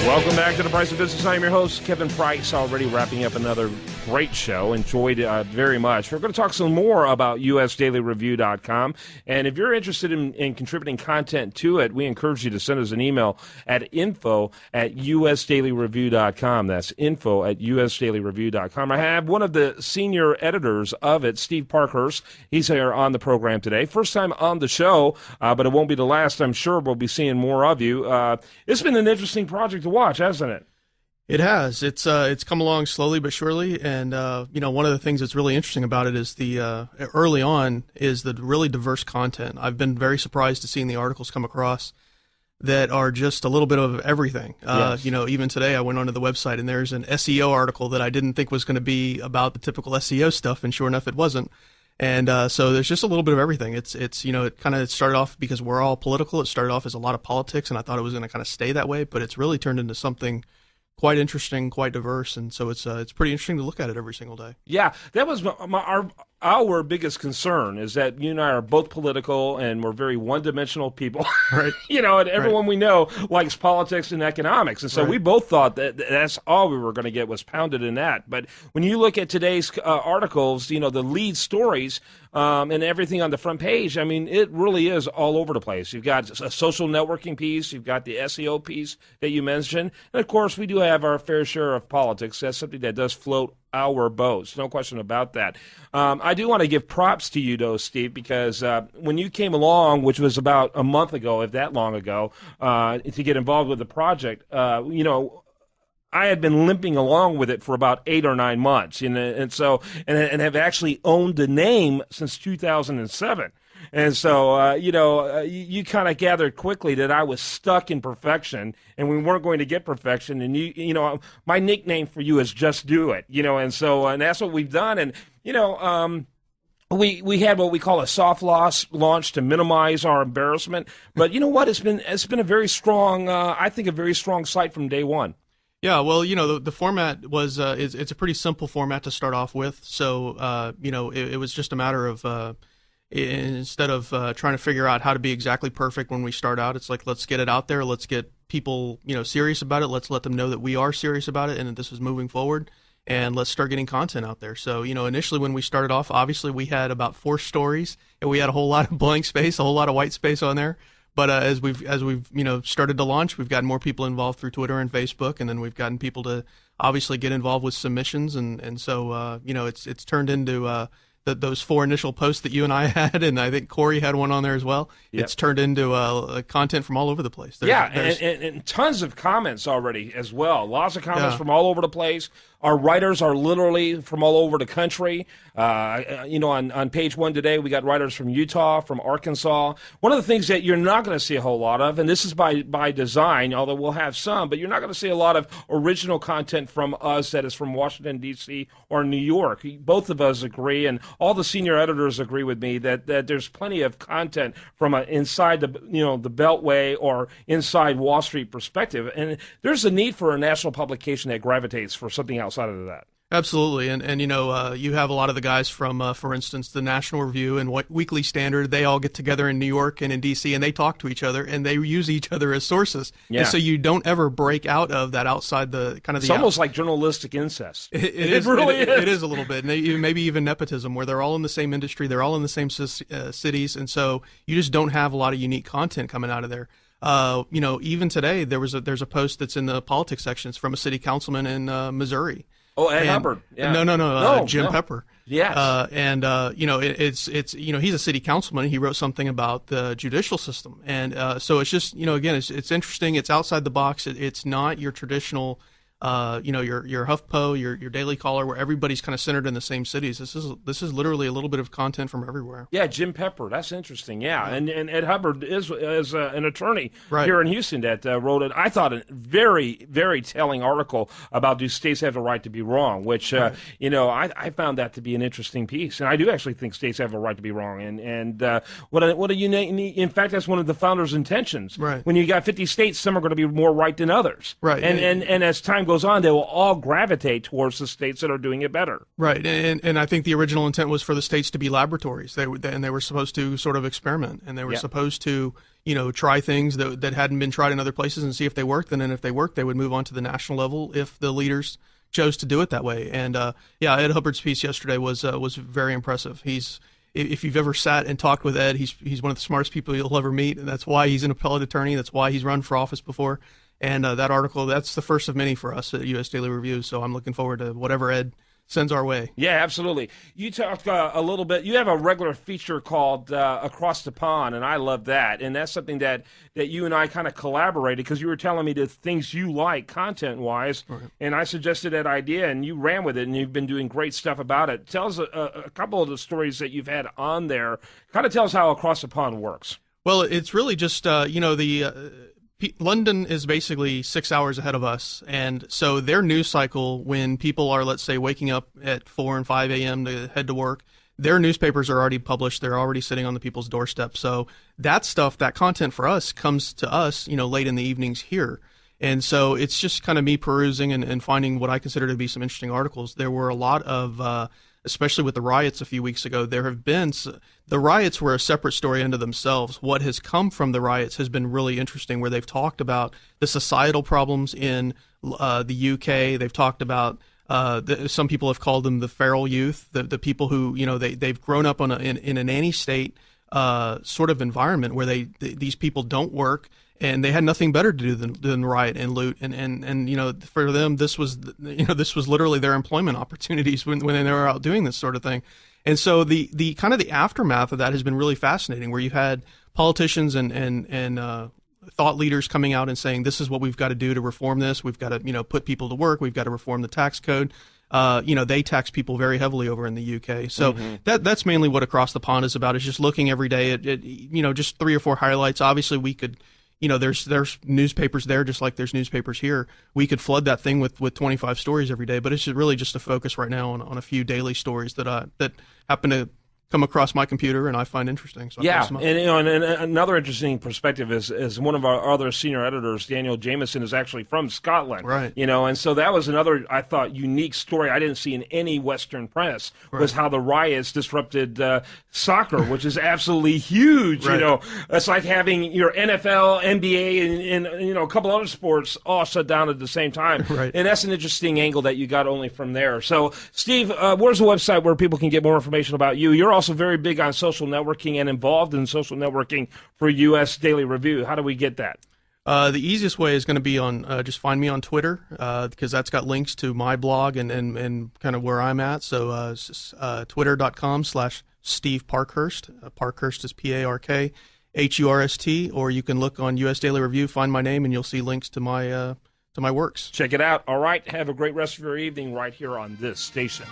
Welcome back to The Price of Business. I'm your host, Kevin Price, already wrapping up another great show. Enjoyed it very much. We're going to talk some more about usdailyreview.com. And if you're interested in contributing content to it, we encourage you to send us an email at info@usdailyreview.com. That's info@usdailyreview.com. I have one of the senior editors of it, Steve Parkhurst. He's here on the program today. First time on the show, but it won't be the last. I'm sure we'll be seeing more of you. It's been an interesting project to watch, hasn't it? It has. It's come along slowly but surely, and one of the things that's really interesting about it is the early on is the really diverse content. I've been very surprised to seeing the articles come across that are just a little bit of everything. Yes. Even today I went onto the website and there's an SEO article that I didn't think was going to be about the typical SEO stuff, and sure enough, it wasn't. And so there's just a little bit of everything. It kind of started off because we're all political. It started off as a lot of politics, and I thought it was going to kind of stay that way, but it's really turned into something quite interesting, quite diverse, and so it's pretty interesting to look at it every single day. Yeah, that was our biggest concern, is that you and I are both political and we're very one-dimensional people. Right. And everyone we know likes politics and economics. And so we both thought that that's all we were going to get was pounded in that. But when you look at today's articles, the lead stories and everything on the front page, I mean, it really is all over the place. You've got a social networking piece. You've got the SEO piece that you mentioned. And, of course, we do have our fair share of politics. That's something that does float our boats. No question about that. I do want to give props to you, though, Steve, because when you came along, which was about a month ago, if that long ago, to get involved with the project, I had been limping along with it for about 8 or 9 months, and have actually owned the name since 2007. And so, you kind of gathered quickly that I was stuck in perfection, and we weren't going to get perfection. And my nickname for you is "Just Do It," and that's what we've done. And we had what we call a soft launch to minimize our embarrassment. But you know what? It's been a very strong, I think, a very strong site from day one. Yeah, well, the format was it's a pretty simple format to start off with. So it was just a matter of instead of trying to figure out how to be exactly perfect when we start out, it's like, let's get it out there. Let's get people, serious about it. Let's let them know that we are serious about it and that this is moving forward. And let's start getting content out there. So, initially when we started off, obviously we had about 4 stories and we had a whole lot of blank space, a whole lot of white space on there. But as we've started to launch, we've gotten more people involved through Twitter and Facebook, and then we've gotten people to obviously get involved with submissions. And so, it's turned into those 4 initial posts that you and I had, and I think Corey had one on there as well. Yep. It's turned into content from all over the place. And tons of comments already as well. Lots of comments from all over the place. Our writers are literally from all over the country. On page 1 today, we got writers from Utah, from Arkansas. One of the things that you're not going to see a whole lot of, and this is by design, although we'll have some, but you're not going to see a lot of original content from us that is from Washington, D.C. or New York. Both of us agree, and all the senior editors agree with me that there's plenty of content from inside the Beltway or inside Wall Street perspective, and there's a need for a national publication that gravitates for something outside of that. Absolutely, and you have a lot of the guys from, for instance, the National Review and Weekly Standard. They all get together in New York and in D.C. and they talk to each other and they use each other as sources. Yeah. And so you don't ever break out of that outside the kind of the. It's almost like journalistic incest. It really is. It is a little bit, and maybe even nepotism, where they're all in the same industry, they're all in the same cities, and so you just don't have a lot of unique content coming out of there. Even today there's a post that's in the politics section. It's from a city councilman in Missouri. Oh, Ed Hubbard. Yeah. No, Jim Pepper. Yes. It's he's a city councilman. He wrote something about the judicial system, and so it's just again it's interesting. It's outside the box. It's not your traditional. Your HuffPo, your Daily Caller, where everybody's kind of centered in the same cities. This is literally a little bit of content from everywhere. Yeah, Jim Pepper, that's interesting. Yeah, and Ed Hubbard is an attorney right here in Houston that wrote it. I thought a very, very telling article about do states have a right to be wrong, which right. I found that to be an interesting piece, and I do actually think states have a right to be wrong. And what a unique. In fact, that's one of the founders' intentions. Right. When you got 50 states, some are going to be more right than others. Right. And as time goes on, they will all gravitate towards the states that are doing it better. Right, and I think the original intent was for the states to be laboratories. They were supposed to sort of experiment, and they were supposed to, try things that hadn't been tried in other places and see if they worked. And then if they worked, they would move on to the national level if the leaders chose to do it that way. And Ed Hubbard's piece yesterday was very impressive. If you've ever sat and talked with Ed, he's one of the smartest people you'll ever meet, and that's why he's an appellate attorney. That's why he's run for office before. And that article, that's the first of many for us at U.S. Daily Review. So I'm looking forward to whatever Ed sends our way. Yeah, absolutely. You talked a little bit. You have a regular feature called Across the Pond, and I love that. And that's something that you and I kind of collaborated because you were telling me the things you like content-wise, right. And I suggested that idea, and you ran with it, and you've been doing great stuff about it. Tell us a couple of the stories that you've had on there. Kind of tell us how Across the Pond works. Well, it's really just, London is basically 6 hours ahead of us, and so their news cycle, when people are, let's say, waking up at 4 and 5 a.m. to head to work, their newspapers are already published. They're already sitting on the people's doorstep. So that stuff, that content for us comes to us, late in the evenings here. And so it's just kind of me perusing and finding what I consider to be some interesting articles. There were a lot of, especially with the riots a few weeks ago, the riots were a separate story unto themselves. What has come from the riots has been really interesting, where they've talked about the societal problems in the UK. They've talked about some people have called them the feral youth, the people who they've grown up in a nanny state sort of environment where these people don't work. And they had nothing better to do than riot and loot, and for them this was literally their employment opportunities when they were out doing this sort of thing. And so the kind of the aftermath of that has been really fascinating, where you've had politicians and thought leaders coming out and saying, this is what we've got to do to reform this. We've got to put people to work. We've got to reform the tax code. They tax people very heavily over in the UK. So that's mainly what Across the Pond is about, is just looking every day at just 3 or 4 highlights. Obviously we could, there's newspapers there just like there's newspapers here. We could flood that thing with 25 stories every day, but it's really just a focus right now on a few daily stories that happen to come across my computer and I find interesting. So and another interesting perspective is one of our other senior editors, Daniel Jameson, is actually from Scotland. Right. And so that was another, I thought, unique story I didn't see in any Western press, was how the riots disrupted soccer, which is absolutely huge. Right. It's like having your NFL, NBA, and a couple other sports all shut down at the same time. Right. And that's an interesting angle that you got only from there. So, Steve, where's the website where people can get more information about you? You're also very big on social networking and involved in social networking for U.S. Daily Review. How do we get that? The easiest way is going to be on just find me on Twitter, because that's got links to my blog and kind of where I'm at. So twitter.com/Steve Parkhurst. Parkhurst is Parkhurst, or you can look on U.S. Daily Review, find my name, and you'll see links to my works. Check it out. All right. Have a great rest of your evening right here on this station.